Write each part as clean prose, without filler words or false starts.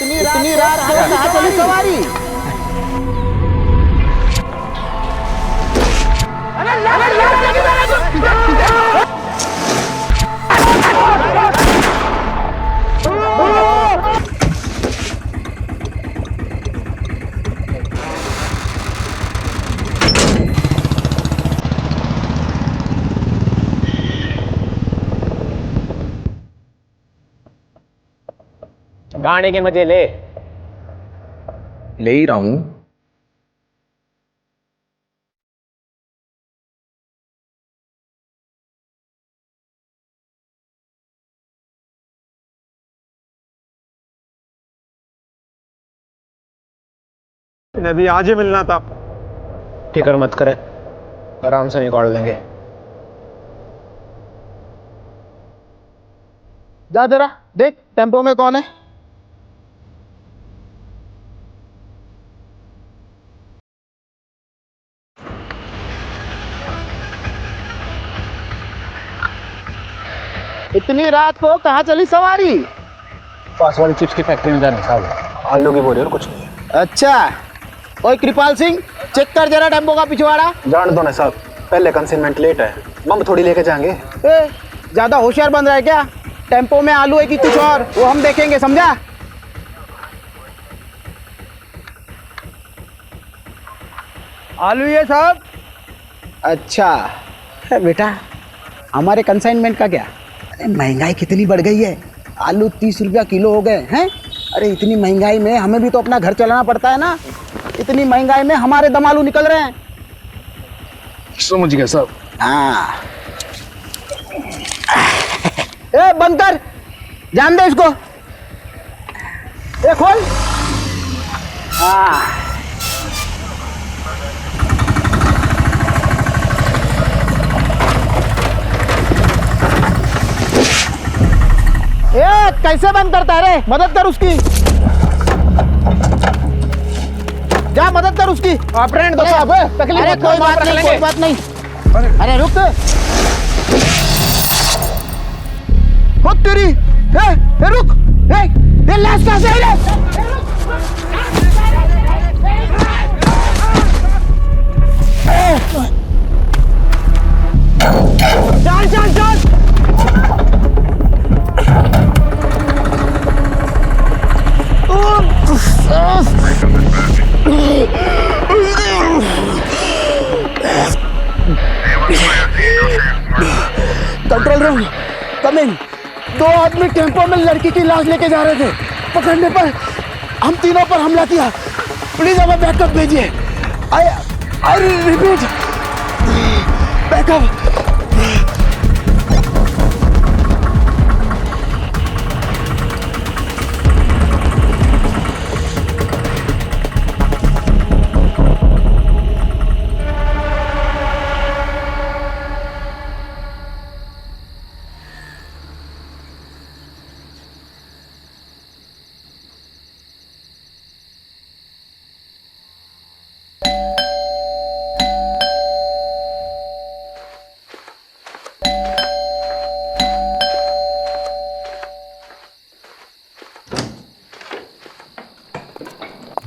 इतनी रात को कहाँ चली सवारी? गाने के मजे ले ही रहा हूं। इन्हें भी आज ही मिलना था। फिक्र मत करे, आराम से निकाल लेंगे। जा जरा देख टेम्पो में कौन है। इतनी रात को कहाँ चली सवारी? पास वाली चिप्स की फैक्ट्री में जाने साहब, आलू की बोरी और कुछ नहीं। अच्छा, ओए कृपाल सिंह, चेक कर जरा टेम्पो का पिछवाड़ा। जान दो ना साहब, पहले कंसाइनमेंट लेट है, मम थोड़ी लेके जाएंगे। ज्यादा होशियार बन रहा है क्या? टेम्पो में आलू है कि कुछ और, वो हम देखेंगे, समझा? आलू ये साहब। अच्छा है बेटा, हमारे कंसाइनमेंट का क्या? अरे महंगाई कितनी बढ़ गई है, आलू 30 रुपया किलो हो गए हैं। अरे इतनी महंगाई में हमें भी तो अपना घर चलाना पड़ता है ना। इतनी महंगाई में हमारे दम आलू निकल रहे हैं। समझ गया साहब। हाँ, ए बंद कर, जान दे इसको। ए खोल। हाँ, ए कैसे बंद करता है रे? मदद कर उसकी, जा मदद कर उसकी। आप रहने दो साहब, तकलीफ अरे मत कोई करो, बात आप नहीं, रख कोई लेंगे। बात नहीं। अरे रुक, खुद तेरी। ए रुक, ए लाश कहाँ से आई रे? चल चल चल। कंट्रोल रूम, कम इन। 2 आदमी टेम्पो में लड़की की लाश लेके जा रहे थे। पकड़ने पर हम तीनों पर हमला किया। प्लीज हमें बैकअप भेजिए। I repeat, backup.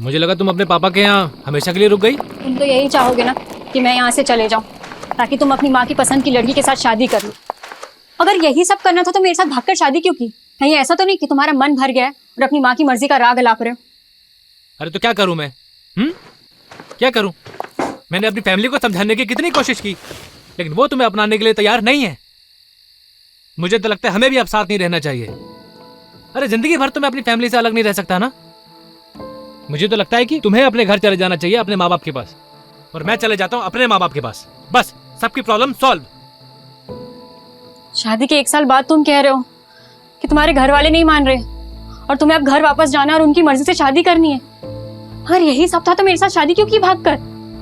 मुझे लगा तुम अपने पापा के यहाँ हमेशा के लिए रुक गई। तुम तो यही चाहोगे ना कि मैं यहाँ से चले जाऊँ, ताकि तुम अपनी माँ की पसंद की लड़की के साथ शादी कर लो। अगर यही सब करना था तो मेरे साथ भागकर शादी क्यों की? कहीं ऐसा तो नहीं कि तुम्हारा मन भर गया है और अपनी माँ की मर्जी का राग अलाप रहे हो? अरे तो क्या करूँ मैं? क्या करूँ? मैंने अपनी फैमिली को समझाने की कितनी कोशिश की, लेकिन वो तुम्हें अपनाने के लिए तैयार नहीं है। मुझे तो लगता है हमें भी अब साथ नहीं रहना चाहिए। अरे जिंदगी भर तो मैं अपनी फैमिली से अलग नहीं रह सकता ना। मुझे तो लगता है कि तुम्हें अपने घर चले जाना चाहिए, अपने माँ बाप के पास, और मैं चले जाता हूँ अपने माँ बाप के पास। बस सबकी प्रॉब्लम सॉल्व। शादी के 1 साल बाद तुम कह रहे हो कि तुम्हारे घर वाले नहीं मान रहे और तुम्हें अब घर वापस जाना है और उनकी मर्जी से शादी करनी है। अगर यही सब था तो मेरे साथ शादी क्यों की भागकर?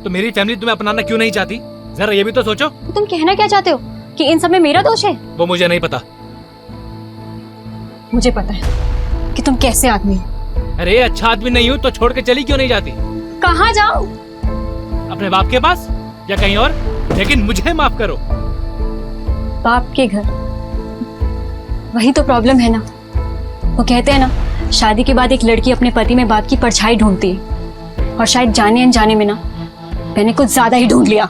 तो मेरी फैमिली तुम्हें अपनाना क्यों नहीं चाहती? जरा ये भी तो सोचो। तो तुम कहना क्या चाहते हो कि इन सब में मेरा दोष है? वो मुझे नहीं पता। मुझे पता है कि तुम कैसे आदमी हो। अरे अच्छा आदमी नहीं हूँ तो छोड़ के चली क्यों नहीं जाती? कहाँ जाऊं? अपने बाप के पास या कहीं और, लेकिन मुझे माफ करो। बाप के घर, वही तो प्रॉब्लम है ना। वो कहते हैं ना शादी के बाद एक लड़की अपने पति में बाप की परछाई ढूंढती है, और शायद जाने अनजाने में ना मैंने कुछ ज्यादा ही ढूंढ लिया।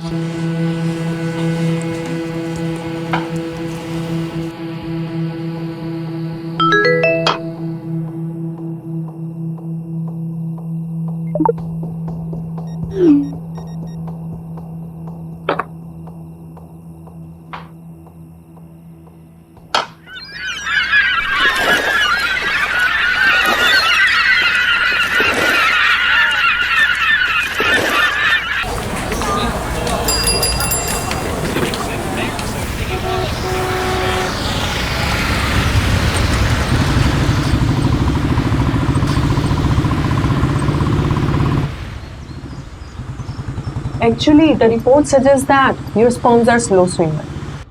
Actually, the report suggests that your sperms are slow swimmer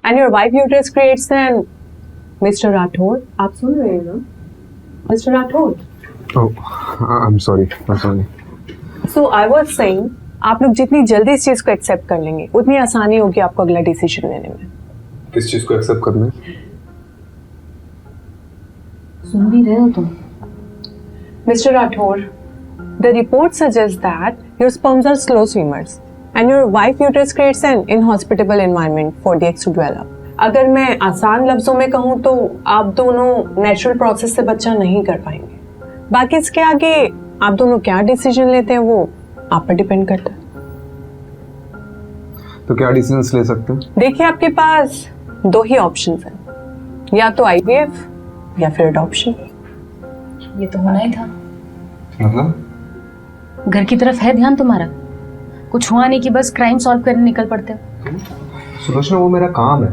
and your wife uterus creates an Mr. Rathod. आप सुन रहे हैं ना? Mr. Rathod. Oh, I'm sorry. So I was saying, आप लोग जितनी जल्दी इस चीज को एक्सेप्ट कर लेंगे उतनी आसानी होगी आपको अगला डिसीजन लेने में। किस चीज को एक्सेप्ट करना है? सुन भी रहे हो तुम? Mr. Rathod, the report suggests that your sperms are slow swimmers and your wife uterus creates an inhospitable environment for the eggs to develop. अगर मैं आसान लफ्जों में कहूँ तो आप दोनों नेचुरल प्रोसेस से बच्चा नहीं कर पाएंगे। बाकी इसके आगे आप दोनों क्या डिसीजन लेते हैं वो आप पर डिपेंड करता है। तो क्या डिसीजंस ले सकते हैं? देखिए आपके पास दो ही ऑप्शंस हैं, या तो IVF या फिर अडॉप्शन। ये तो होना ही था। मतलब घर की तरफ है ध्यान तुम्हारा, कुछ हुआ नहीं कि बस क्राइम सॉल्व करने निकल पड़ते हो। सुलोचना, वो मेरा काम है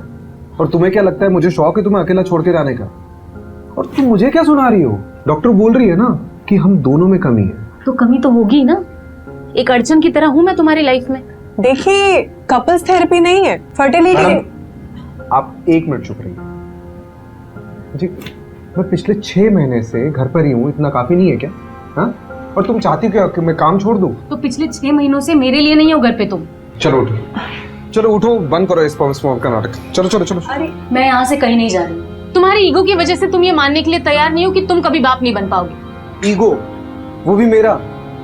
और तुम्हें क्या लगता है मुझे शौक है तुम्हें अकेला छोड़ के जाने का? और तुम मुझे क्या सुना रही हो? डॉक्टर बोल रही है ना कि हम दोनों में कमी है। तो कमी तो होगी ना, एक अड़चन की तरह हूं मैं तुम्हारी लाइफ में। देखिए कपल्स थेरेपी नहीं है, फर्टिलिटी। आप एक मिनट चुप रहिए जी। मैं पिछले 6 महीने से घर पर ही हूँ, इतना काफी नहीं है क्या? हाँ, और तुम चाहती क्या कि मैं काम छोड़ दूं? तो पिछले 6 महीनों से मेरे लिए नहीं हो घर पे तुम। चलो उठो, चलो उठो, बंद करो इस स्पर्म का नाटक। चलो चलो चलो। अरे मैं यहाँ से कहीं नहीं जा रही। तुम्हारी ईगो की वजह से तुम ये मानने के लिए तैयार नहीं हो कि तुम कभी बाप नहीं बन पाओगे। ईगो? वो भी मेरा?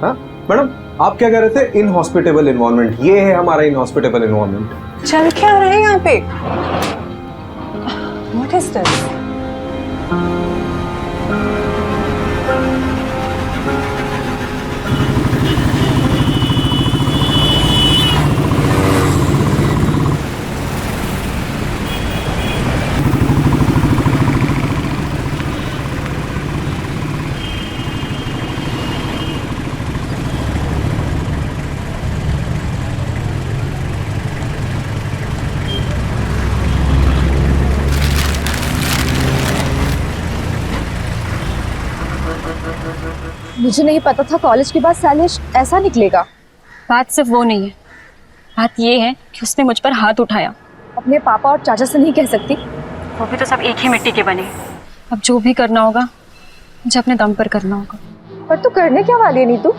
हाँ मैडम, आप क्या कह रहे थे? इनहॉस्पिटेबल एनवायरनमेंट, ये है हमारा इनहॉस्पिटेबल एनवायरनमेंट। चल क्या रहा है यहाँ पे? What is this? मुझे नहीं पता था कॉलेज के बाद शैलेश ऐसा निकलेगा। बात सिर्फ वो नहीं है, बात ये है कि उसने मुझ पर हाथ उठाया। अपने पापा और चाचा से नहीं कह सकती? वो भी तो सब एक ही मिट्टी के बने। अब जो भी करना होगा मुझे अपने दम पर करना होगा। पर तू करने क्या वाली है नीतू?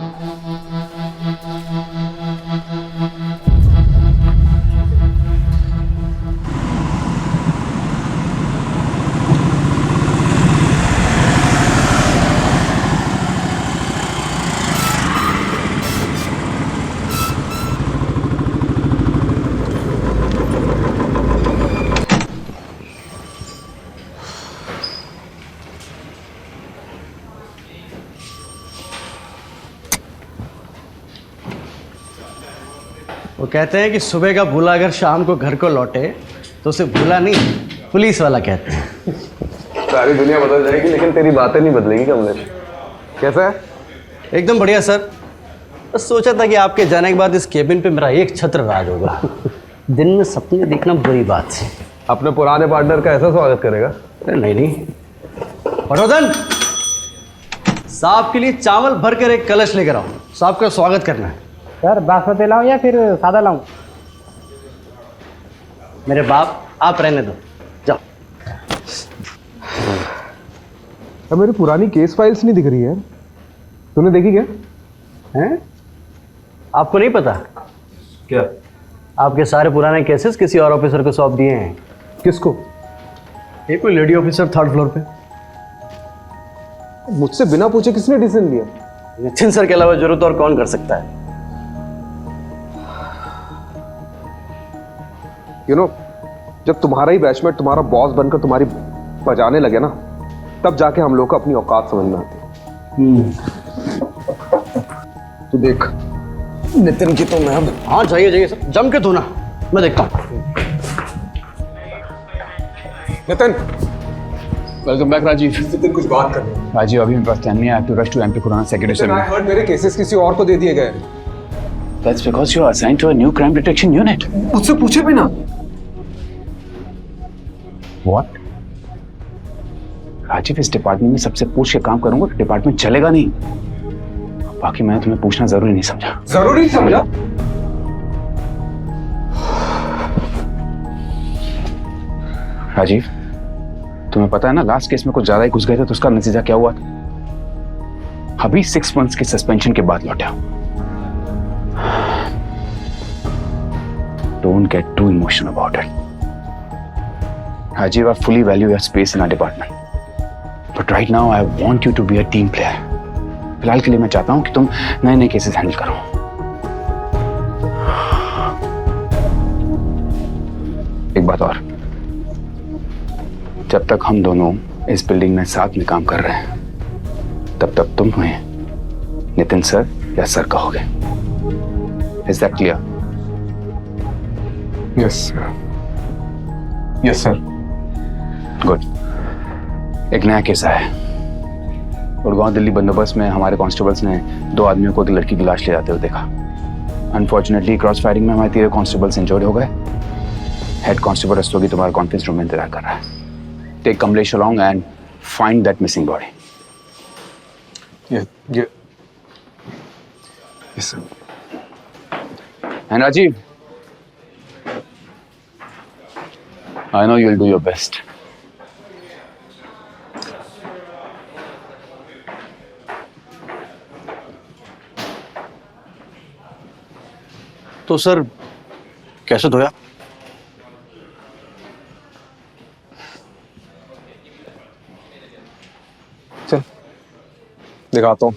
वो कहते हैं कि सुबह का भूला अगर शाम को घर को लौटे तो उसे भूला नहीं, पुलिस वाला कहते हैं। सारी दुनिया बदल जाएगी लेकिन तेरी बातें नहीं बदलेगी कमलेश। कैसा है? एकदम बढ़िया सर। बस सोचा था कि आपके जाने के बाद इस केबिन पे मेरा एक छत्र राज होगा। दिन में सपने देखना बुरी बात है। अपने पुराने पार्टनर का ऐसा स्वागत करेगा? नहीं। पटोदन, साहब के लिए चावल भर कर एक कलश लेकर आओ, साहब का स्वागत करना है। सर बासमती लाऊं या फिर सादा लाऊं? मेरे बाप, आप रहने दो, जाओ। अब मेरी पुरानी केस फाइल्स नहीं दिख रही है, तूने देखी क्या? हैं? आपको नहीं पता क्या? आपके सारे पुराने केसेस किसी और ऑफिसर को सौंप दिए हैं। किसको? ये कोई लेडी ऑफिसर 3rd फ्लोर पे। मुझसे बिना पूछे किसने डिसीजन लिया? नितिन सर के अलावा जरूरत और कौन कर सकता है? जब तुम्हारा ही बैचमेट तुम्हारा बॉस बनकर तुम्हारी बजाने लगे ना, तब जाके हम लोग को अपनी औकात समझ में आती है। तू देख नितिन की तो मैं अब हाँ जाइए सर, जम के धोना, मैं देखता हूँ। Nitin, welcome back Rajiv. नितिन कुछ बात कर। राजीव अभी मेरे पास टाइम नहीं है, I have to rush to MP Khurana secretary I heard मेरे केसेस किसी और को दे दिए गए। That's because you are assigned to a new crime detection unit. मुझसे पूछे भी ना। व्हाट? राजीव, इस डिपार्टमेंट में सबसे पूछ के काम करूंगा तो डिपार्टमेंट चलेगा नहीं। बाकी मैंने तुम्हें पूछना जरूरी नहीं समझा। जरूरी समझा? राजीव, तुम्हें पता है ना लास्ट केस में कुछ ज्यादा ही घुस गए थे तो उसका नतीजा क्या हुआ था? अभी 6 months की सस्पेंशन के बाद लौटा। Don't get too emotional about it. Rajiv, I fully value your space in our department. But right now, I want you to be a team player. फिलहाल के लिए मैं चाहता हूं कि तुम नए नए केसेस हैंडल करो। एक बात और, जब तक हम दोनों इस बिल्डिंग में साथ में काम कर रहे हैं, तब तक तुम हमें नितिन सर या सर कहोगे। Is that clear? Yes, sir. Yes, sir. Good. एक नया केस आया है। गुड़गांव दिल्ली बंदोबस्त में हमारे कांस्टेबल्स ने 2 आदमियों को लड़की की लाश ले जाते हुए देखा। अनफॉर्चुनेटली क्रॉस फायरिंग में हमारे 3 कांस्टेबल्स इंजर्ड हो गए। हेड कांस्टेबल रस्तोगी तुम्हारे कॉन्फ्रेंस रूम में इंतजार कर रहा है। Take Kamlesh along and find that missing body. Yes, sir. And Rajiv, I know you'll do your best. तो सर कैसे धोया? चल दिखाता हूँ।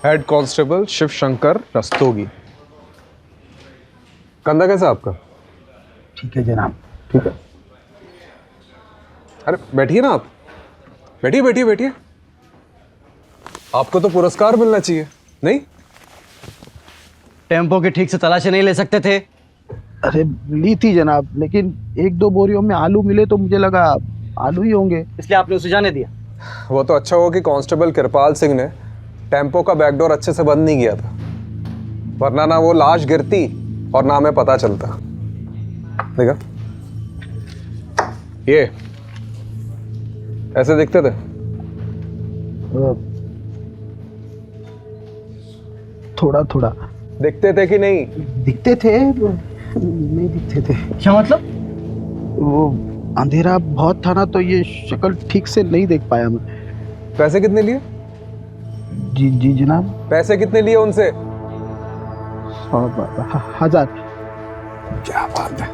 Head constable Shiv Shankar Rastogi. कंधा कैसा आपका? ठीक है जनाब। ठीक है। अरे बैठिए ना आप। बैठिए बैठिए बैठिए। आपको तो पुरस्कार मिलना चाहिए, नहीं? टेम्पो की ठीक से तलाशी नहीं ले सकते थे? अरे ली थी जनाब, लेकिन 1-2 बोरियों में आलू मिले तो मुझे लगा आलू ही होंगे, इसलिए आपने उसे जाने दिया। वो तो अच्छा हुआ कि कांस्टेबल कृपाल सिंह ने टेम्पो का बैकडोर अच्छे से बंद नहीं किया था, वरना ना वो लाश गिरती और ना हमें पता चलता। देखा, ये ऐसे दिखते थे। थोड़ा थोड़ा दिखते थे कि नहीं? दिखते थे, नहीं दिखते थे। क्या मतलब? वो अंधेरा बहुत था ना, तो ये शक्ल ठीक से नहीं देख पाया मैं। पैसे कितने लिए? जी जी जनाब। पैसे कितने लिए उनसे? 1000। क्या बात है।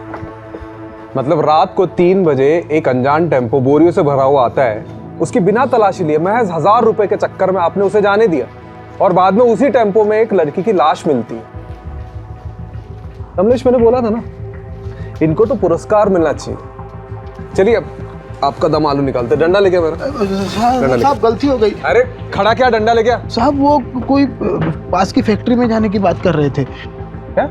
मतलब रात को 3 बजे एक अनजान टेम्पो बोरियों से भरा हुआ आता है, उसकी बिना तलाशी लिए महज 1000 रुपए के चक्कर में आपने उसे जाने दिया, और बाद में उसी टेम्पो में एक लड़की की लाश मिलती है। कमलेश, मैंने बोला था ना, इनको तो पुरस्कार मिलना चाहिए। चलिए अब आपका दम आलू निकालते। डंडा लेके मेरा। साहब गलती हो गई। अरे खड़ा क्या, डंडा लेके आ। साहब वो कोई पास की फैक्ट्री में जाने की बात कर रहे थे। क्या?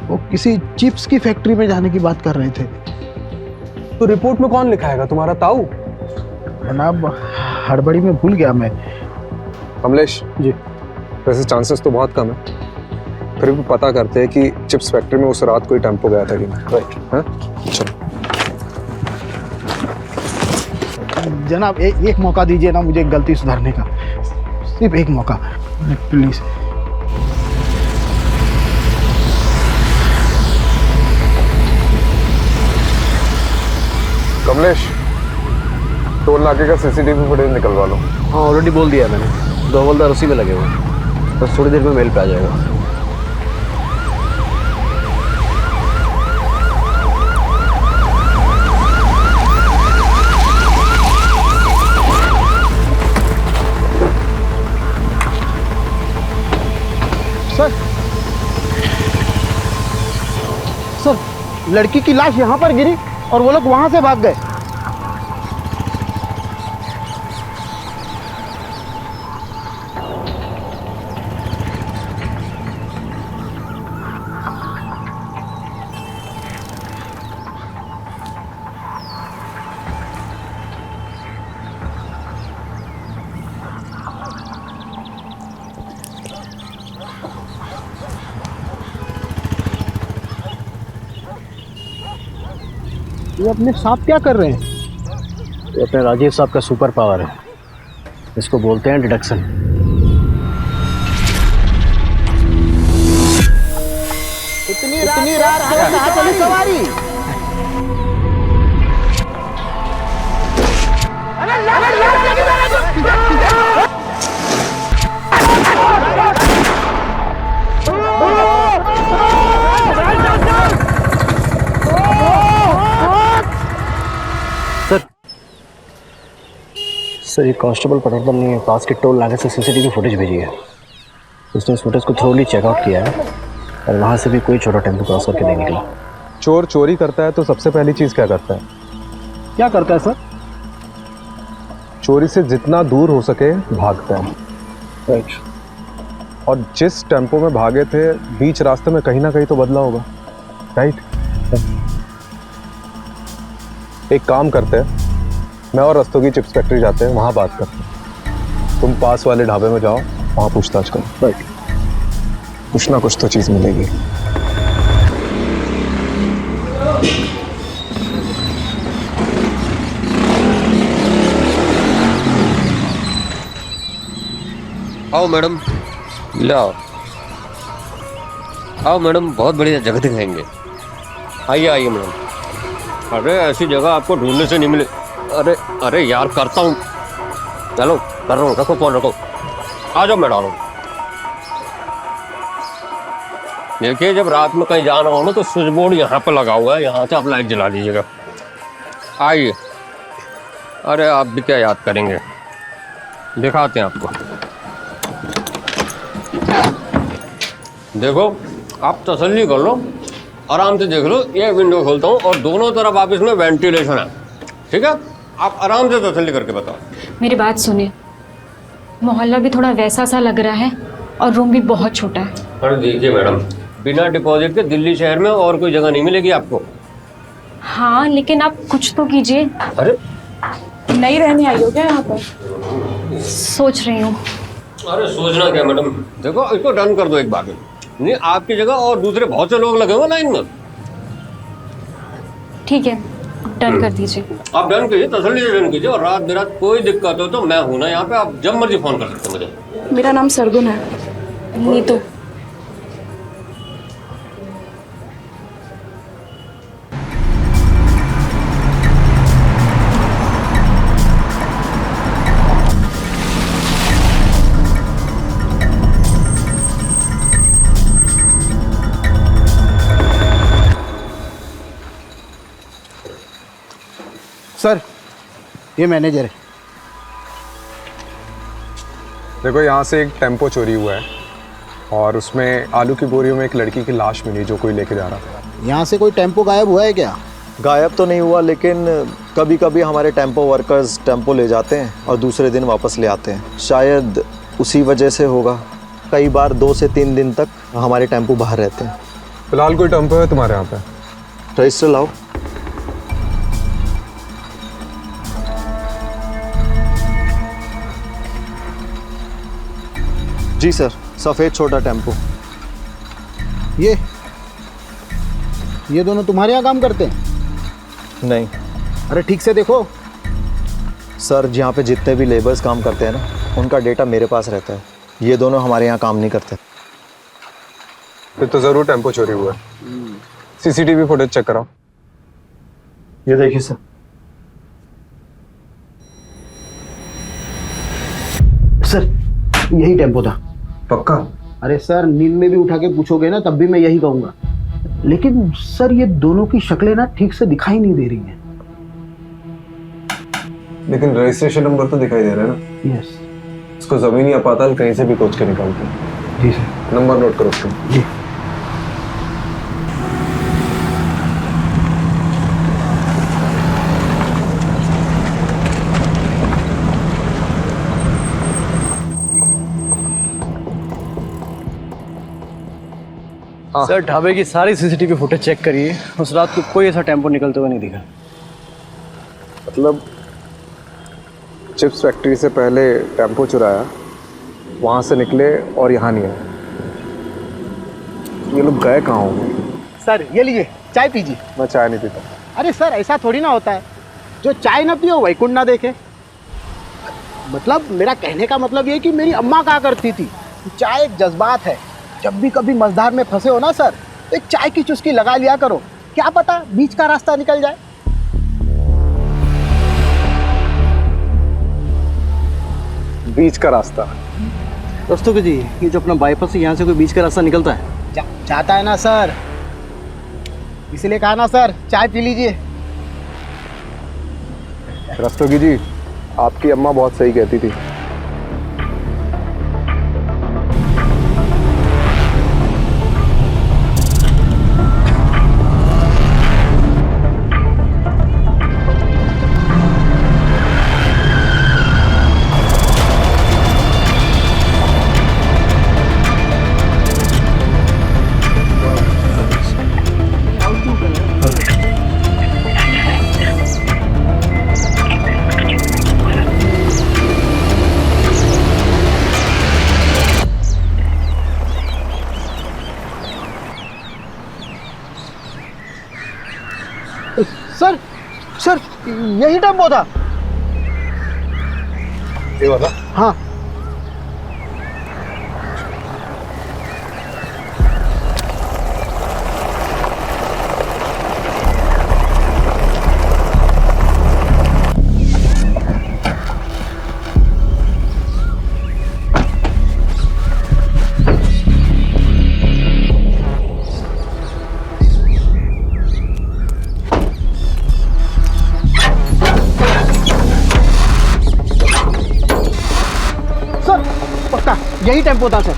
वो किसी चिप्स की फैक्ट्री में जाने की बात कर रहे थे। तो रिपोर्ट में कौन लिखाएगा, तुम्हारा ताऊ? जनाब हड़बड़ी में भूल गया मैं। कमलेश जी। वैसे चांसेस तो बहुत कम है, फिर भी पता करते हैं कि चिप्स फैक्ट्री में उस रात कोई टेम्पो गया था कि नहीं। राइट। चलो जनाब एक मौका दीजिए ना मुझे गलती सुधारने का, सिर्फ एक मौका प्लीज। कमलेश, टोल नाके का सीसीटीवी फुटेज निकलवा लो। हाँ ऑलरेडी बोल दिया मैंने, 2 हवलदार उसी में लगे हुए हैं। बस थोड़ी देर में मेल पे आ जाएगा। सर, लड़की की लाश यहाँ पर गिरी और वो लोग वहां से भाग गए। ये अपने साथ क्या कर रहे हैं? ये अपने राजीव साहब का सुपर पावर है, इसको बोलते हैं डिडक्शन। इतनी रात को कहाँ चली सवारी? सर ये कांस्टेबल पटवर्धन ने पास के टोल नाके से सीसीटीवी फुटेज भेजी है। उसने इस फुटेज को थ्रोली चेकआउट किया है और वहाँ से भी कोई छोटा टेम्पो क्रॉस करके नहीं निकला। चोर चोरी करता है तो सबसे पहली चीज क्या करता है? क्या करता है सर? चोरी से जितना दूर हो सके भागता है। राइट। और जिस टेम्पो में भागे थे बीच रास्ते में कहीं ना कहीं तो बदला होगा, राइट? एक काम करते हैं, मैं और रस्तोगी चिप्स फैक्ट्री जाते हैं, वहाँ बात करते हैं। तुम पास वाले ढाबे में जाओ, वहाँ पूछताछ करो। राइट। कुछ ना कुछ तो चीज़ मिलेगी। आओ मैडम, ले आओ। आओ मैडम, बहुत बढ़िया जगह दिखाएंगे। आइए आइए मैडम। अरे ऐसी जगह आपको ढूंढने से नहीं मिले। अरे अरे यार, करता हूँ, चलो कर रहा हूँ। रखो फोन रखो, आ जाओ मैडम। देखिए, जब रात में कहीं जाना हो ना तो स्विच बोर्ड यहाँ पर लगा हुआ है, यहाँ से आप लाइट जला दीजिएगा। आइए। अरे आप भी क्या याद करेंगे, दिखाते हैं आपको। देखो, आप तसल्ली कर लो, आराम से देख लो। ये विंडो खोलता हूँ और दोनों तरफ आप इसमें वेंटिलेशन है, ठीक है? आप आराम से तसल्ली करके बताओ। मेरी बात सुनिए, मोहल्ला भी थोड़ा वैसा सा लग रहा है और रूम भी बहुत छोटा है। अरे देखिए मैडम, बिना डिपॉजिट के दिल्ली शहर में और कोई जगह नहीं मिलेगी आपको। हाँ, लेकिन आप कुछ तो कीजिए। अरे नहीं रहने आई हो क्या यहाँ पर? सोच रही हूँ। अरे सोचना क्या मैडम, देखो इसको डन कर दो एक बार में। नहीं, आपकी जगह और दूसरे बहुत से लोग लगे हुए लाइन में। ठीक है, डन कर दीजिए। आप डन कीजिए, तसल्ली से डन कीजिए। और रात बिरात कोई दिक्कत हो तो मैं हूं ना यहाँ पे, आप जब मर्जी फोन कर सकते हैं मुझे। मेरा नाम सरगुन है। नीतू। सर, ये मैनेजर है। देखो, यहाँ से एक टेम्पो चोरी हुआ है और उसमें आलू की बोरियों में एक लड़की की लाश मिली जो कोई लेके जा रहा था। यहाँ से कोई टेम्पो गायब हुआ है क्या? गायब तो नहीं हुआ, लेकिन कभी कभी हमारे टेम्पो वर्कर्स टेम्पो ले जाते हैं और दूसरे दिन वापस ले आते हैं। शायद उसी वजह से होगा। कई बार 2 से 3 दिन तक हमारे टेम्पो बाहर रहते हैं। फिलहाल कोई टेम्पो है तुम्हारे यहाँ पे? रजिस्टर लाओ। जी सर, सफ़ेद छोटा टेम्पो। ये दोनों तुम्हारे यहाँ काम करते हैं? नहीं। अरे ठीक से देखो। सर, जहाँ पे जितने भी लेबर्स काम करते हैं ना, उनका डेटा मेरे पास रहता है। ये दोनों हमारे यहाँ काम नहीं करते। फिर तो ज़रूर टेम्पो चोरी हुआ है। सीसीटीवी फुटेज चेक कराओ। ये देखिए सर। सर, यही टेम्पो था। पक्का? अरे सर, नींद में भी उठा के पूछोगे ना तब भी मैं यही कहूंगा। लेकिन सर ये दोनों की शक्लें ना ठीक से दिखाई नहीं दे रही हैं। लेकिन रजिस्ट्रेशन नंबर तो दिखाई दे रहा है ना? यस। इसको जमीनी अपाताल कहीं से भी खोज के निकालते हैं। जी सर। नंबर नोट करो उसका। जी। सर ढाबे की सारी सीसीटीवी फुटेज चेक करिए, उस रात को कोई ऐसा टेम्पो निकलते हुए नहीं दिखा। मतलब चिप्स फैक्ट्री से पहले टेम्पो चुराया, वहाँ से निकले और यहाँ नहीं आए। ये लोग गए कहाँ होंगे? सर ये लीजिए, चाय पीजिए। मैं चाय नहीं पीता। अरे सर ऐसा थोड़ी ना होता है, जो चाय ना पियो वैकुंठ ना देखे। मतलब मेरा कहने का मतलब ये कि मेरी अम्मा कहा करती थी, चाय एक जज्बात है। जब भी कभी मझधार में फंसे हो ना सर, तो एक चाय की चुस्की लगा लिया करो, क्या पता बीच का रास्ता निकल जाए। बीच का रास्ता? दोस्तों जी, ये जो अपना बाईपास है यहाँ से कोई बीच का रास्ता निकलता है? चाहता है ना सर, इसलिए कहा ना सर, चाय पी लीजिए। रस्तोगी जी, आपकी अम्मा बहुत सही कहती थी। सर सर यही टेम्पो था। ये वाला? हाँ। यही टेम्पो था सर।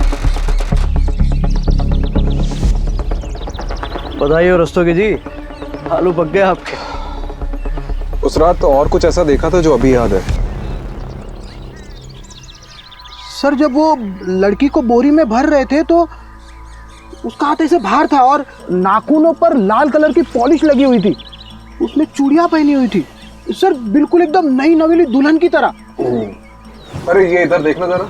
बधाई हो रस्तोगी जी, आलू पक गए आपके। उस रात तो और कुछ ऐसा देखा था जो अभी याद है? सर जब वो लड़की को बोरी में भर रहे थे तो उसका हाथ ऐसे बाहर था और नाखूनों पर लाल कलर की पॉलिश लगी हुई थी, उसने चूड़ियां पहनी हुई थी सर, बिल्कुल एकदम नई नवेली दुल्हन की तरह। अरे ये इधर देखना जरा,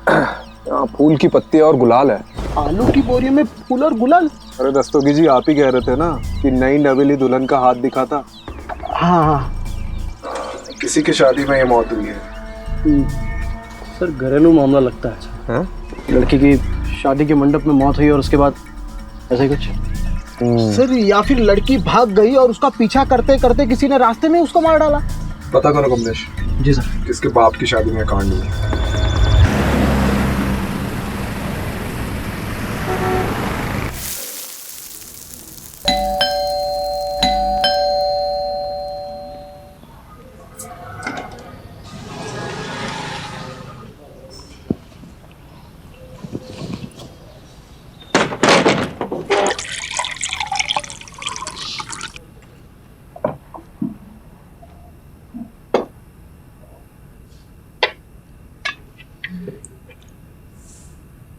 यहाँ फूल की पत्ती और गुलाल है। आलू की बोरी में फूल और गुलाल? अरे रस्तोगी जी, आप ही कह रहे थे ना कि नई नवेली दुल्हन का हाथ दिखा था। हाँ। किसी की शादी में ये मौत हुई है। सर घरेलू मामला लगता है। लड़की की शादी के मंडप में मौत हुई और उसके बाद ऐसे कुछ? सर या फिर लड़की भाग गई और उसका पीछा करते करते किसी ने रास्ते में उसको मार डाला। पता करो कमलेश। जी सर। किसके बाप की शादी में कांड हुआ?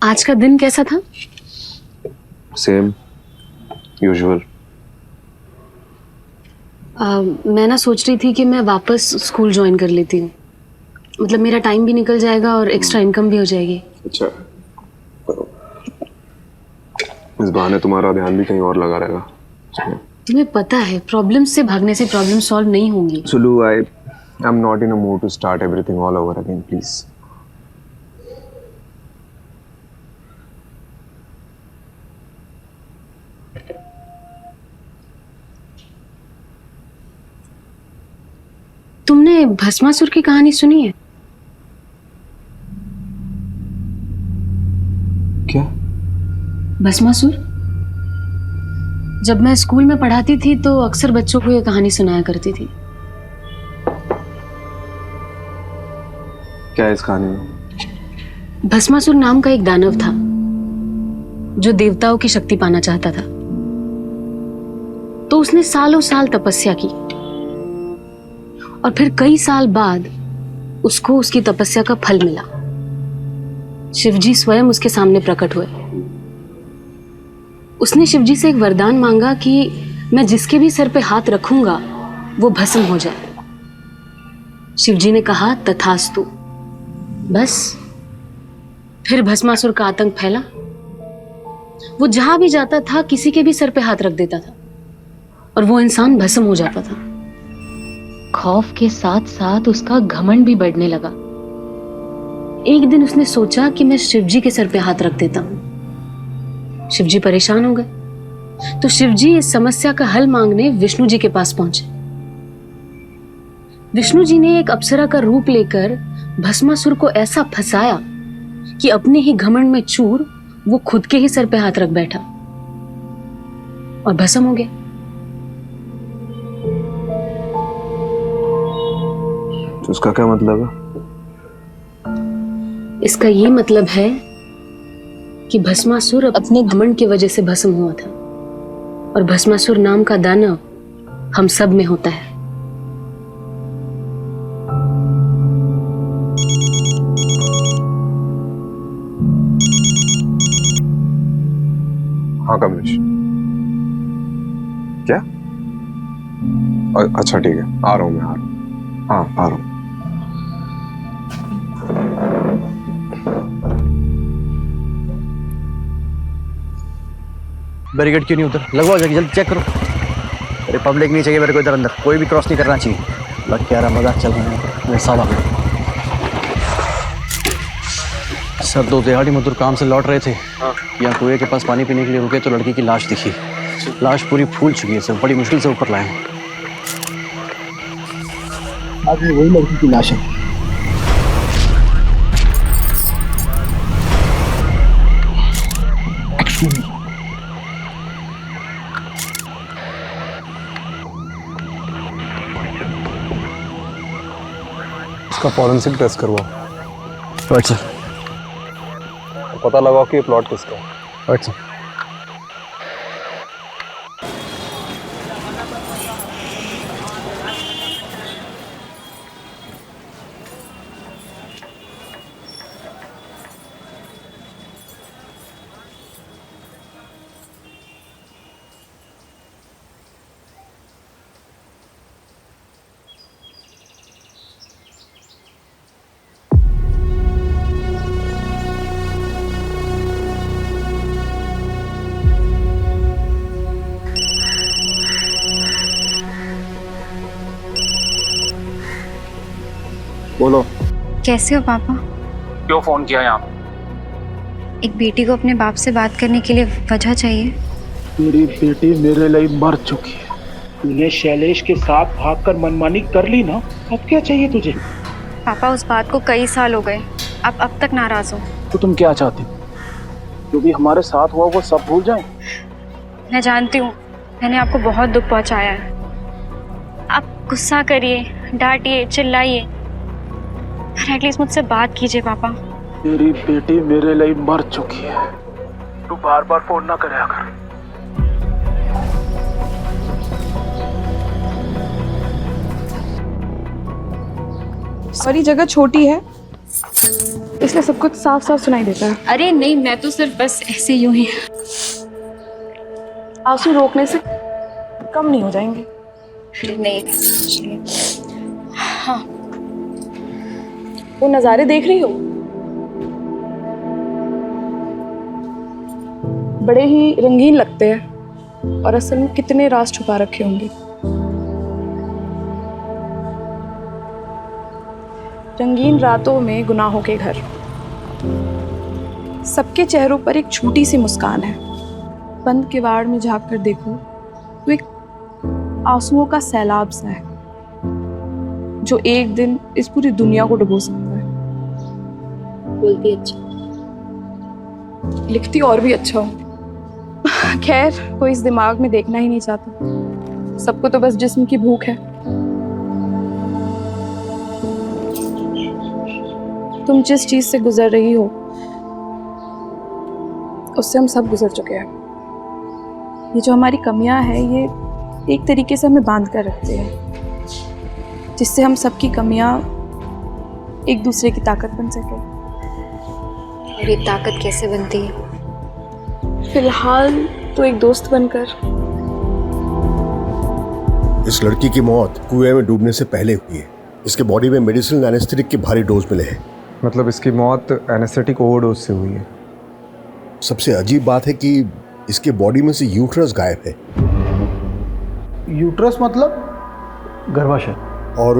आज का दिन कैसा था? Same usual. मैं ना सोच रही थी कि मैं वापस स्कूल ज्वाइन कर लेती हूँ, मतलब मेरा टाइम भी निकल जाएगा और एक्स्ट्रा इनकम भी हो जाएगी। अच्छा करो, इस बहाने तुम्हारा ध्यान भी कहीं और लगा रहेगा। तुम्हें पता है प्रॉब्लम से भागने से प्रॉब्लम सॉल्व नहीं होंगी। Sulu, I am not in a mood to start everything all over again, please. तुमने भस्मासुर की कहानी सुनी है? क्या? भस्मासुर। जब मैं स्कूल में पढ़ाती थी तो अक्सर बच्चों को ये कहानी सुनाया करती थी। क्या है इस कहानी में? भस्मासुर नाम का एक दानव था जो देवताओं की शक्ति पाना चाहता था। तो उसने सालों साल तपस्या की और फिर कई साल बाद उसको उसकी तपस्या का फल मिला। शिवजी स्वयं उसके सामने प्रकट हुए। उसने शिवजी से एक वरदान मांगा कि मैं जिसके भी सर पे हाथ रखूंगा वो भस्म हो जाए। शिवजी ने कहा तथास्तु। बस फिर भस्मासुर का आतंक फैला। वो जहां भी जाता था किसी के भी सर पे हाथ रख देता था और वो इंसान भस्म हो जाता था। खौफ के साथ साथ उसका घमंड भी बढ़ने लगा। एक दिन उसने सोचा कि मैं शिवजी के सर पे हाथ रख देता हूं। शिवजी परेशान हो गए तो शिवजी इस समस्या का हल मांगने विष्णु जी के पास पहुंचे। विष्णु जी ने एक अप्सरा का रूप लेकर भस्मासुर को ऐसा फंसाया कि अपने ही घमंड में चूर वो खुद के ही सर पे हाथ रख बैठा और भस्म हो गया। तो उसका क्या मतलब है? इसका ये मतलब है कि भस्मासुर अपने घमंड की वजह से भस्म हुआ था और भस्मासुर नाम का दानव हम सब में होता है। हाँ कमलेश। क्या? अच्छा ठीक है, आ रहा हूँ मैं, आ रहा हूँ। हाँ आ रहा हूँ। बैरिकेड क्यों नहीं उधर? लगवाओ जाके, जल्दी चेक करो। अरे पब्लिक नहीं चाहिए मेरे को इधर अंदर, कोई भी क्रॉस नहीं करना चाहिए। लग क्या रहा मजाक चल रहा है मेरे साथ। आ गए सर, दो दिहाड़ी मजदूर काम से लौट रहे थे। यहाँ कुएं के पास पानी पीने के लिए रुके तो लड़की की लाश दिखी। लाश पूरी फूल चुकी है सर, बड़ी मुश्किल से ऊपर लाए। आज वही लड़की की लाश है। इसका फॉरेंसिक टेस्ट करवाओ। Right sir. पता लगाओ कि ये प्लॉट किसका है। Right sir. बोलो। कैसे हो पापा? क्यों फोन किया यहाँ? एक बेटी को अपने बाप से बात करने के लिए वजह चाहिए। मेरी बेटी मेरे लिए मर चुकी है। तूने शैलेश के साथ भागकर मनमानी कर ली ना, अब क्या चाहिए तुझे? पापा उस बात को कई साल हो गए, आप अब तक नाराज हो। तो तुम क्या चाहती हो? जो भी हमारे साथ हुआ वो सब भूल जाए? मैं जानती हूँ मैंने आपको बहुत दुख पहुँचाया है। आप गुस्सा करिए, डांटिए, चिल्लाइए, पर एटलीस्ट मुझसे बात कीजिए पापा। मेरी बेटी मेरे लिए मर चुकी है, तू बार बार फोन ना करे अगर। सॉरी, जगह छोटी है इसलिए सब कुछ साफ साफ सुनाई देता है। अरे नहीं, मैं तो सिर्फ बस ऐसे यूं ही। आंसू रोकने से कम नहीं हो जाएंगे। नहीं, हाँ। वो नज़ारे देख रही हो? बड़े ही रंगीन लगते हैं और असल में कितने राज छुपा रखे होंगे। रंगीन रातों में गुनाहों के घर, सबके चेहरों पर एक छोटी सी मुस्कान है। बंद किवाड़ में झांक कर देखो तो एक आंसुओं का सैलाब सा है जो एक दिन इस पूरी दुनिया को डुबो सकता है। बोलती अच्छा। लिखती और भी अच्छा हो। खैर, कोई इस दिमाग में देखना ही नहीं चाहता। सबको तो बस जिस्म की भूख है। तुम जिस चीज से गुजर रही हो उससे हम सब गुजर चुके हैं। ये जो हमारी कमियां हैं, ये एक तरीके से हमें बांध कर रखते हैं, जिससे हम सबकी कमियां एक दूसरे की ताकत बन सके। और ये ताकत कैसे बनती है? फिलहाल तो एक दोस्त बनकर। इस लड़की की मौत कुएं में डूबने से पहले हुई है। इसके बॉडी में मेडिसिनल एनेस्थेटिक के भारी डोज मिले हैं। मतलब इसकी मौत एनेस्थेटिक ओवरडोज से हुई है। सबसे अजीब बात है कि इसके बॉडी में से यूट्रस गायब है। यूट्रस मतलब? गर्भाशय। और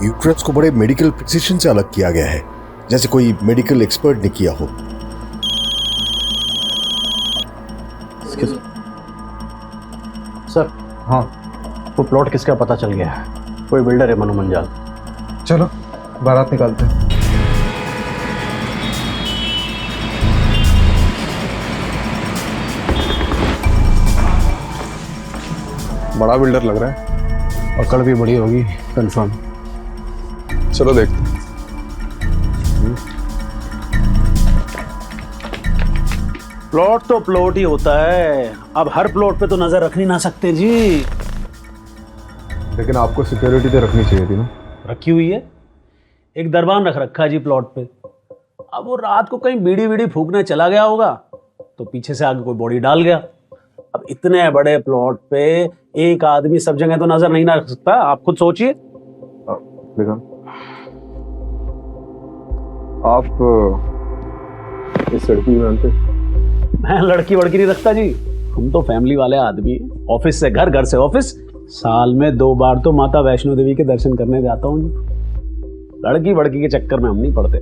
यूट्रस को बड़े मेडिकल प्रिसिशन से अलग किया गया है, जैसे कोई मेडिकल एक्सपर्ट ने किया हो। सर, हाँ, वो प्लॉट किसका पता चल गया है। कोई बिल्डर है, मनु मंजाल। चलो बारात निकालते हैं। बड़ा बिल्डर लग रहा है। पकड़ भी बड़ी होगी, कंफर्म। चलो देखते हैं। प्लॉट तो प्लॉट ही होता है। अब हर प्लॉट पे तो नजर रख नहीं ना सकते जी। लेकिन आपको सिक्योरिटी तो रखनी चाहिए थी ना। रखी हुई है, एक दरबान रख रखा है जी प्लॉट पे। अब वो रात को कहीं बीड़ी बीड़ी फूकने चला गया होगा तो पीछे से आगे कोई बॉडी डाल गया। अब इतने बड़े प्लॉट पे एक आदमी सब जगह तो नजर नहीं ना रख सकता। आप खुद सोचिए। बेगम, आप इस लड़की को जानते? मैं लड़की वड़की नहीं रखता जी। हम तो फैमिली वाले आदमी हैं। ऑफिस से घर, घर से ऑफिस। साल में 2 बार तो माता वैष्णो देवी के दर्शन करने जाता हूँ जी। लड़की वड़की के चक्कर में हम नहीं पड़ते।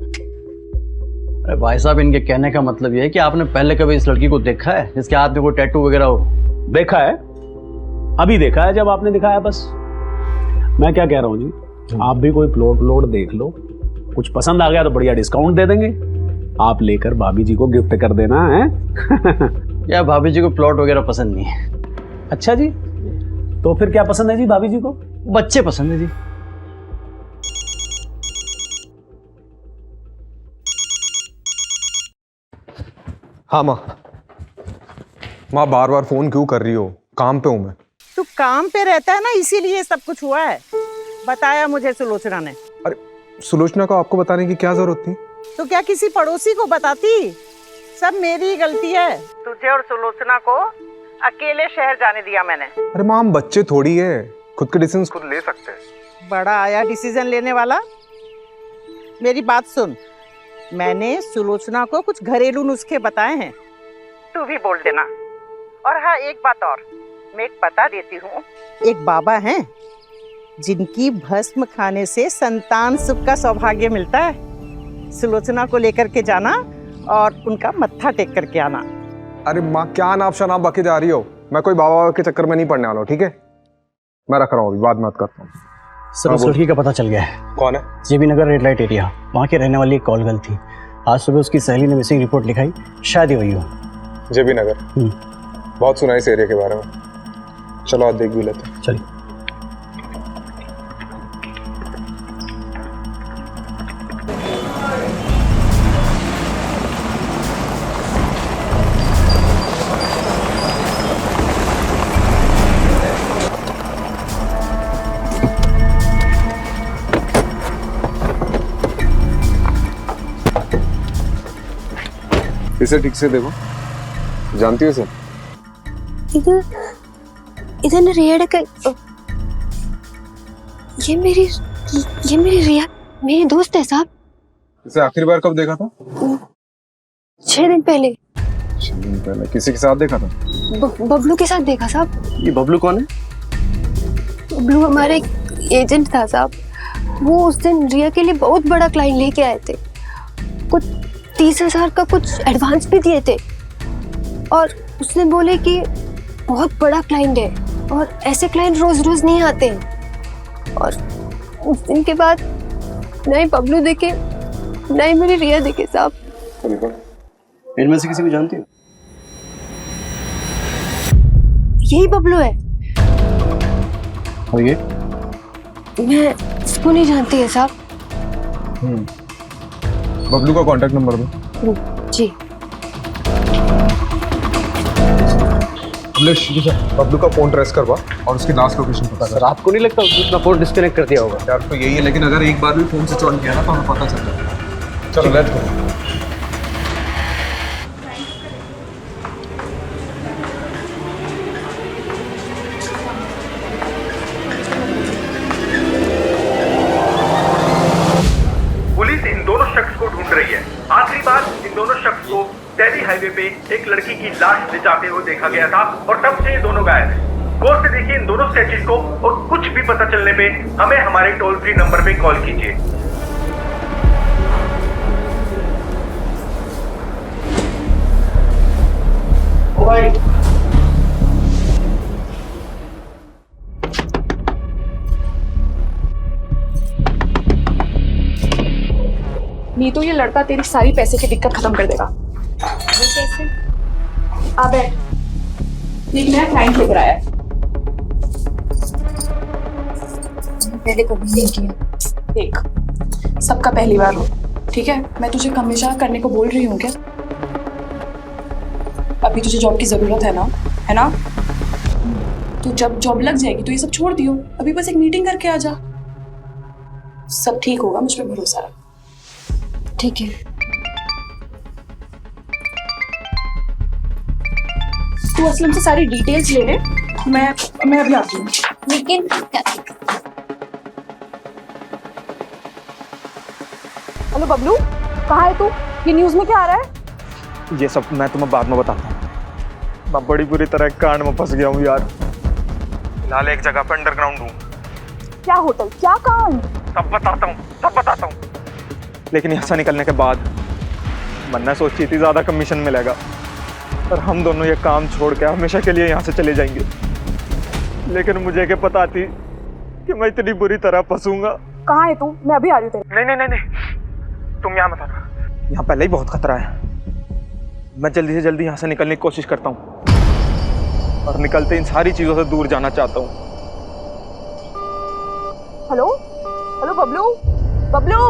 अरे भाई साहब, इनके कहने का मतलब ये है कि आपने पहले कभी इस लड़की को देखा है जिसके हाथ में कोई टैटू वगैरह हो? देखा है, अभी देखा है जब आपने दिखाया। बस मैं क्या कह रहा हूँ जी, आप भी कोई प्लॉट देख लो, कुछ पसंद आ गया तो बढ़िया डिस्काउंट दे देंगे। आप लेकर भाभी जी को गिफ्ट कर देना है। या भाभी जी को प्लॉट वगैरह पसंद नहीं है। अच्छा जी, तो फिर क्या पसंद है जी भाभी जी को? बच्चे पसंद है जी। हाँ माँ। माँ बार बार फोन क्यों कर रही हो? काम पे हूँ मैं। तू काम पे रहता है ना, इसीलिए सब कुछ हुआ है। बताया मुझे सुलोचना ने। अरे सुलोचना को आपको बताने की क्या जरूरत थी? तो क्या किसी पड़ोसी को बताती? सब मेरी गलती है। तुझे और सुलोचना को अकेले शहर जाने दिया मैंने। अरे माँ, हम बच्चे थोड़ी है, खुद के डिसीजन खुद ले सकते हैं। बड़ा आया डिसीजन लेने वाला। मेरी बात सुन, मैंने सुलोचना को कुछ घरेलू नुस्खे बताए हैं, तू भी बोल देना। और हाँ, एक बात और मैं बता देती हूँ। एक बाबा हैं जिनकी भस्म खाने से संतान सुख का सौभाग्य मिलता है। सुलोचना को लेकर के जाना और उनका मत्था टेक करके आना। अरे माँ, क्या नाप शनाप बाकी जा रही हो? मैं कोई बाबा के चक्कर में नहीं पड़ने वाला हूँ, ठीक है? मैं रख रहा हूँ, अभी बाद में बात करता हूँ। सर, उस लड़की का पता चल गया है। कौन है? जेबी नगर रेड लाइट एरिया, वहाँ के रहने वाली एक कॉल गर्ल थी। आज सुबह उसकी सहेली ने मिसिंग रिपोर्ट लिखाई, शायद ही वही हो। जेबी नगर? बहुत सुना इस एरिया के बारे में। चलो आज देख भी लेते हैं। चलिए। इसे ठीक से देखो, जानती हो इसे? इधर ना रिया का, ये मेरी रिया मेरी दोस्त है साहब। इसे आखिरी बार कब देखा था? 6 दिन पहले। 6 दिन पहले किसी के साथ देखा था? बबलू के साथ देखा साहब। ये बबलू कौन है? बबलू हमारे एजेंट था साहब। वो उस दिन रिया के लिए बहुत बड़ा क्लाइंट लेके आए थे। कुछ 30,000 का कुछ एडवांस भी दिए थे और उसने बोले कि बहुत बड़ा क्लाइंट है और ऐसे क्लाइंट रोज रोज नहीं आते हैं। और उस दिन के बाद नहीं बबलू देखे नहीं मेरी रिया देखे साहब। इनमें से किसी को जानती हो? यही बबलू है। और ये? मैं इसको नहीं जानती है साहब। बबलू का कांटेक्ट नंबर दो। जी। बबलू का फोन ट्रेस करवा और उसकी लास्ट लोकेशन पता कर। सर आपको नहीं लगता उसने अपना फोन डिस्कनेक्ट कर दिया होगा? यार तो यही है, लेकिन अगर एक बार भी फोन स्विच ऑन किया ना तो हमें पता चल जाएगा। चलो लेट्स गो। पुलिस इन दोनों शख्स को ढूंढ रही है। आखिरी बार इन दोनों शख्स को दिल्ली हाईवे पे एक लड़की की लाश ले जाते हुए देखा गया था और तब से ये दोनों गायब हैं। गौर से देखिए इन दोनों स्केचेस को और कुछ भी पता चलने पे हमें हमारे टोल फ्री नंबर पे कॉल कीजिए। ओ भाई नहीं तो ये लड़का तेरी सारी पैसे की दिक्कत खत्म कर देगा। वो कैसे? अब एक नया क्लाइंट लेकर आया है। पहले कभी नहीं किया। देख, सबका पहली बार हो, ठीक है? मैं तुझे हमेशा करने को बोल रही हूँ क्या? अभी तुझे जॉब की जरूरत है ना? तो जब जॉब लग जाएगी तो ये सब छोड़ दियो। अभी बस एक मीटिंग करके आ जा, सब ठीक होगा, मुझ पे भरोसा रख। ठीक है। तू असलम से सारी डिटेल्स ले ले, मैं अभी आती हूँ। लेकिन हेलो बबलू, कहाँ है तू? ये न्यूज़ में क्या आ रहा है? ये सब मैं तुम्हें बाद में बताता हूँ। मैं बड़ी बुरी तरह कांड में फंस गया हूँ यार। फिलहाल एक जगह पर अंडरग्राउंड हूँ। क्या होटल, क्या कांड? सब बताता हूँ। लेकिन यहाँ से निकलने के बाद मन्ना सोची थी ज़्यादा कमीशन मिलेगा और हम दोनों ये काम छोड़ के हमेशा के लिए यहाँ से चले जाएंगे। लेकिन मुझे क्या पता थी कि मैं इतनी बुरी तरह फंसूंगा। कहाँ है तू? मैं अभी आ रही हूँ तेरे। नहीं, तुम यहाँ मत आना। यहाँ पहले ही बहुत खतरा है। मैं जल्दी से जल्दी यहाँ से निकलने की कोशिश करता हूँ और निकलते इन सारी चीज़ों से दूर जाना चाहता हूँ। Hello Bablu, hello.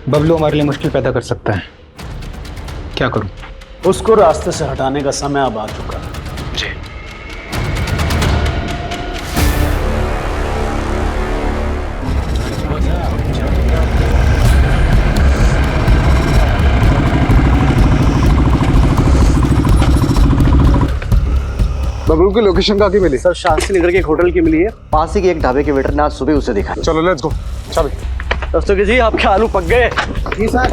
बबलू हमारे लिए मुश्किल पैदा कर सकता है, क्या करूं? उसको रास्ते से हटाने का समय अब आ चुका है। जी। बबलू की लोकेशन कहाँ की मिली? सर शास्त्री नगर के एक होटल की मिली है, पास ही के एक ढाबे के वेटर ने आज सुबह उसे देखा। चलो लेट्स गो। चल दस्तों जी, आपके आलू पक गए। जी सर।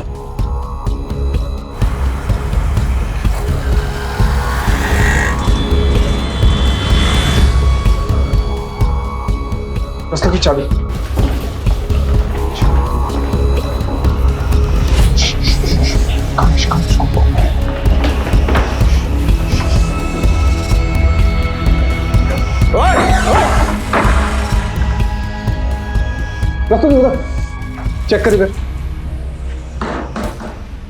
रास्ते की चाबी। चेक कर इधर।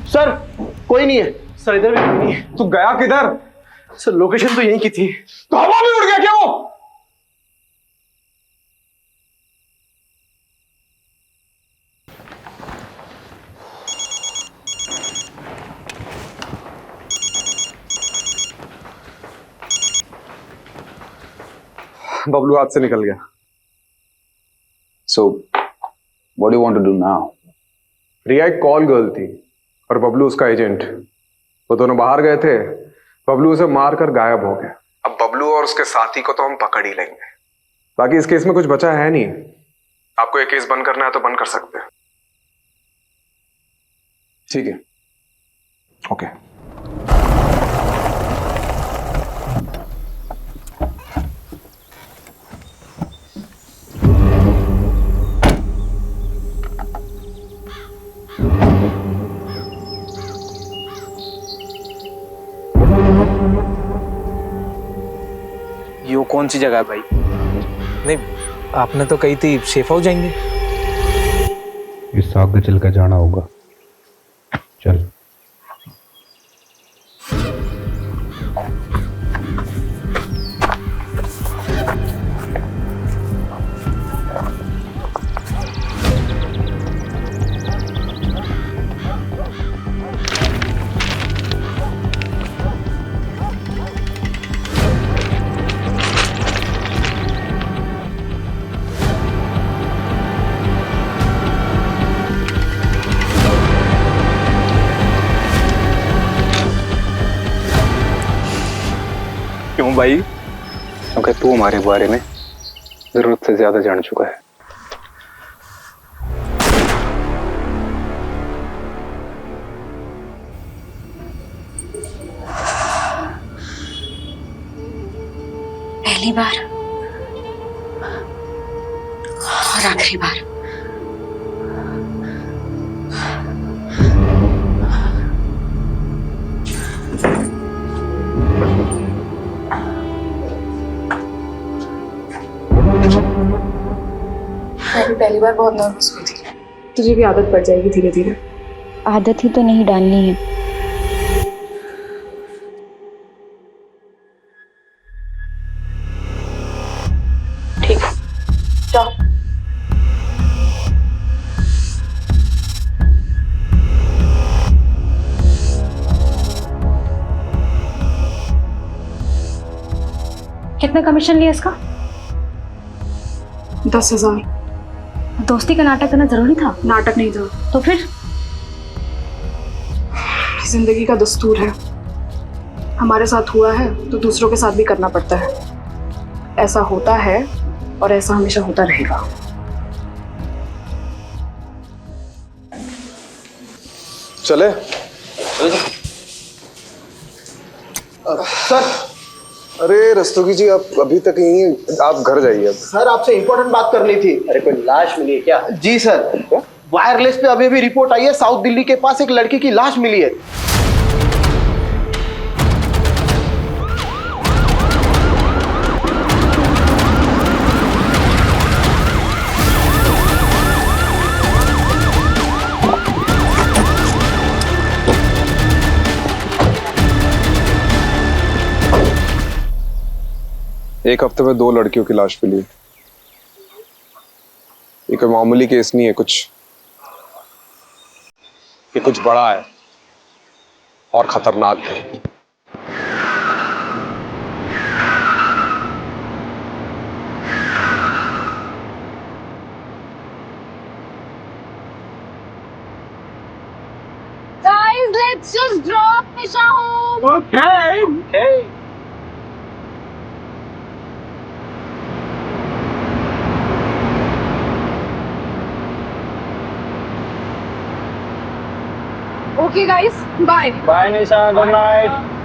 सर कोई नहीं है। सर इधर भी कोई नहीं है। तू गया किधर? सर लोकेशन तो यहीं की थी। तो हवा में उड़ गया क्या वो? बबलू हाथ से निकल गया। So, what do you want to do now? रिया एक कॉल गर्ल थी और बबलू उसका एजेंट। वो दोनों बाहर गए थे, बबलू उसे मारकर गायब हो गया। अब बबलू और उसके साथी को तो हम पकड़ ही लेंगे, बाकी इस केस में कुछ बचा है नहीं। आपको ये केस बंद करना है तो बंद कर सकते हैं। ठीक है, ओके। ये कौन सी जगह है भाई? नहीं, आपने तो कही थी सेफ हाउस जाएंगे। इस आगे चल कर जाना होगा, चल। क्यों भाई? क्योंकि तू हमारे बारे में जरूरत से ज्यादा जान चुका है। पहली बार और आखिरी बार। मैं भी पहली बार बहुत नर्वस हुई थी। तुझे भी आदत पड़ जाएगी धीरे धीरे। आदत ही तो नहीं डालनी है। ठीक है, जाओ। कितना कमीशन लिया इसका? 10,000। दोस्ती का नाटक करना जरूरी था? नाटक नहीं था तो फिर? जिंदगी का दस्तूर है, हमारे साथ हुआ है तो दूसरों के साथ भी करना पड़ता है। ऐसा होता है और ऐसा हमेशा होता रहेगा। चले सर, अरे रस्तोगी जी, आप अभी तक यहीं हैं, आप घर जाइए अब। सर आपसे इंपॉर्टेंट बात करनी थी। अरे कोई लाश मिली है क्या? जी सर, वायरलेस पे अभी अभी रिपोर्ट आई है, साउथ दिल्ली के पास एक लड़की की लाश मिली है। एक हफ्ते में 2 लड़कियों की लाश मिली। ये कोई मामूली केस नहीं है, ये कुछ बड़ा है और खतरनाक है। Guys, let's just drop Nisha home. Okay. Okay guys, bye. Bye Nisha, good night.